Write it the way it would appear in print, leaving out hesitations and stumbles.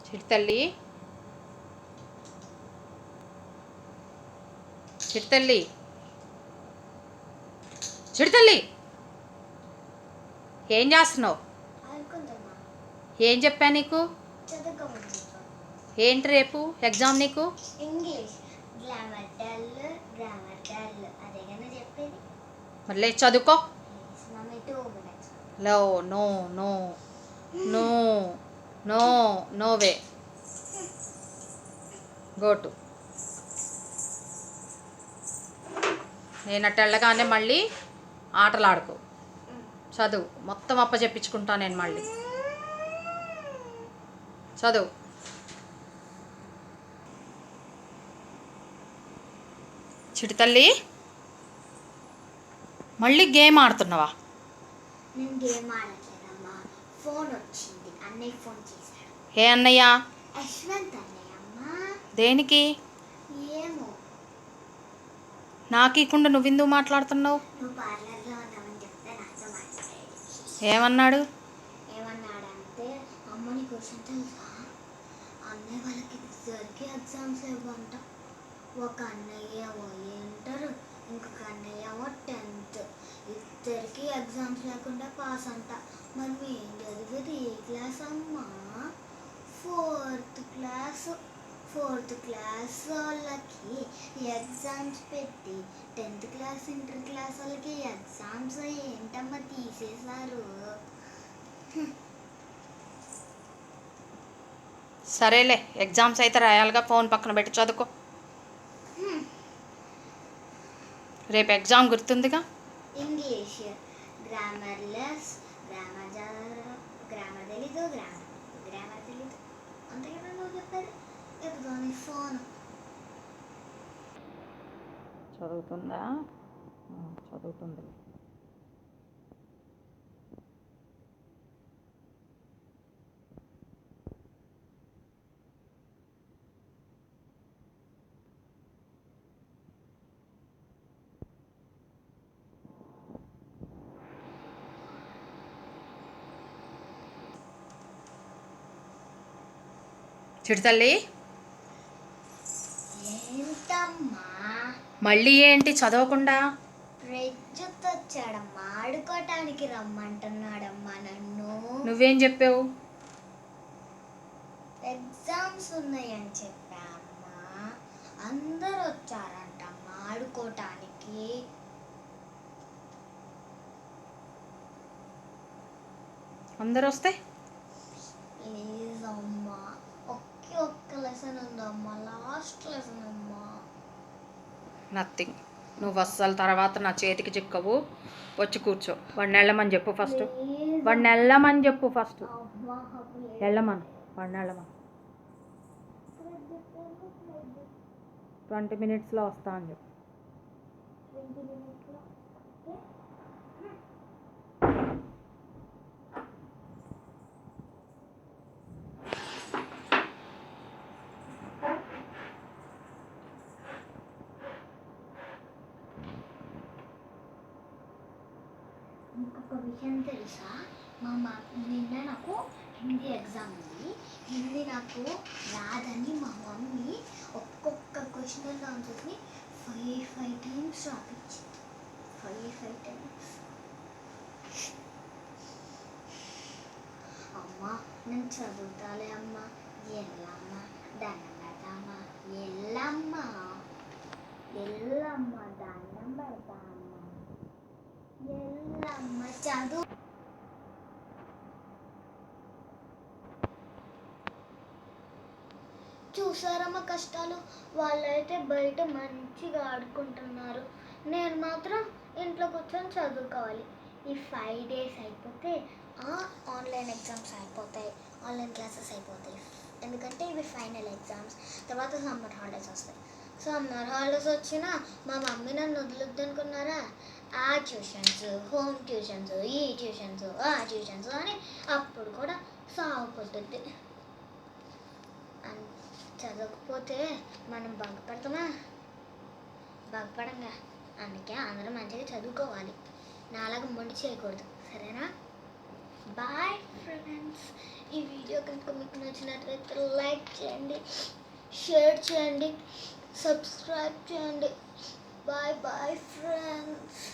చిట్తల్లి చిట్తల్లి చిట్తల్లి ఏం చేస్తున్నావు? ఏం చెప్పా నీకు? ఏంటి రేపు ఎగ్జామ్ నీకు? ఇంగ్లీష్ గ్రామర్ డల్ అదేగానే చెప్పేది. మరి లేదు చదువుకో. Mummy 2 minutes. No no no no no no way. Go to. నేను అట్ట వెళ్ళగానే మళ్ళీ ఆటలు ఆడుకో. చదువు మొత్తం అప్పచెప్పించుకుంటా నేను మళ్ళీ. చదువు. చిటితల్లి మళ్ళీ గేమ్ ఆడుతున్నావా? నేను గేమ్ ఆడట్లేదమ్మా, ఫోన్ వచ్చింది, అన్నయ్య ఫోన్ చేశాడు. ఏ అన్నయ్య? యశ్వంత్ అన్నయ్య అమ్మా. దేనికి? ఏమో. నాకు ఇకుండా నువ్వెందుకు మాట్లాడుతున్నావు? నువ్వు పార్లర్లో ఉన్నావని చెప్తే నాతో మాట్లాడాడు. ఏమన్నాడు? ఏమన్నాడంటే అమ్మని క్వశ్చన్ తెలుసా, అన్నయ్య వాళ్ళకి ఇద్దరికి ఎగ్జామ్స్ ఇవ్వంట. ఒక అన్నయ్య ఏమో ఇంటర్, ఇంకొక అన్నయ్య ఏమో 10th. ఇద్దరికి ఎగ్జామ్స్ లేకుండా పాస్ అంట. మరి మేము చదివేది ఏ క్లాస్ అమ్మా? 4th class. 4th క్లాస్ వాళ్ళకి ఎగ్జామ్స్ పెట్టి 10th క్లాస్ ఇంటర్ క్లాస్ వాళ్ళకి ఎగ్జామ్స్ ఏంటమ్మా తీసేశారు. సరేలే, ఎగ్జామ్స్ అయితే రాయాలిగా, ఫోన్ పక్కన పెట్టి చదువుకో. రేపు ఎగ్జామ్ గుర్తుందిగా? ఇంగ్లీష్ గ్రామర్లెస్, గ్రామర్ తెలీదు, గ్రామర్ తెలీదు అంతే కదా నువ్వు చెప్పారు. ఇప్పుడు నీ ఫోన్ చదువుతుందా? చదువుతుంది. చిటితల్లి ఏంటమ్మా? మళ్ళీ ఏంటి చదవకుండా? ప్రజ్జుత్ వచ్చాడమ్మా, ఆడుకోవటానికి రమ్మంటున్నాడమ్మా నన్ను. నువ్వేం చెప్పావు? ఎగ్జామ్స్ ఉన్నాయని చెప్పా అమ్మా. అందరు వచ్చారంటమ్మా ఆడుకోవటానికి. అందరు వస్తే ప్లీజ్ అమ్మా, ఒక్క లెసన్ ఉందమ్మా, లాస్ట్ లెసన్ అమ్మా. నథింగ్. నువ్వు అస్సలు తర్వాత నా చేతికి చిక్కవు. వచ్చి కూర్చో. వాడిని వెళ్ళమని చెప్పు ఫస్ట్. వాడిని వెళ్ళమని చెప్పు ఫస్ట్. వెళ్ళమను. వాడిని వెళ్ళమను. 20 minutesలో వస్తా అని చెప్పు. 20 minutesలో. ఇంకొక విషయం తెలుసా, నిన్న నాకు హిందీ ఎగ్జామ్ ఉంది. హిందీ నాకు రాదని మా మమ్మీ ఒక్కొక్క క్వశ్చన్ అండ్ ఆన్సర్స్ని 5 times రాపించింది. 5 times. అమ్మా నేను చదువుతాలే అమ్మా. ఎల్లమ్మా దండం పెడతామ్మా. ఎల్లమ్మా దండం పెడతా అమ్మా. ఎల్లమ్మ చదువు. చూసారమ్మ కష్టాలు. వాళ్ళైతే బయట మంచిగా ఆడుకుంటున్నారు, నేను మాత్రం ఇంట్లో కూర్చొని చదువుకోవాలి. ఈ 5 days అయిపోతే ఆన్లైన్ ఎగ్జామ్స్ అయిపోతాయి, ఆన్లైన్ క్లాసెస్ అయిపోతాయి. ఎందుకంటే ఇవి ఫైనల్ ఎగ్జామ్స్. తర్వాత సమ్మర్ హాలిడేస్ వస్తాయి. సమ్మర్ హాలిడేస్ వచ్చినా మా మమ్మీ నన్ను వదిలిద్దు అనుకున్నారా? ఆ ట్యూషన్స్, హోమ్ ట్యూషన్స్, ఈ ట్యూషన్స్, ఆ ట్యూషన్స్ అని అప్పుడు కూడా సాగు కొట్టుద్ది. చదవకపోతే మనం బాగుపడతామా? బాగుపడంగా. అందుకే అందరం మంచిగా చదువుకోవాలి, నాలాగా మొండి చేయకూడదు. సరేనా? Bye friends. ఈ వీడియో కనుక మీకు నచ్చినట్లయితే లైక్ చేయండి, షేర్ చేయండి, సబ్స్క్రైబ్ చేయండి. Bye bye friends.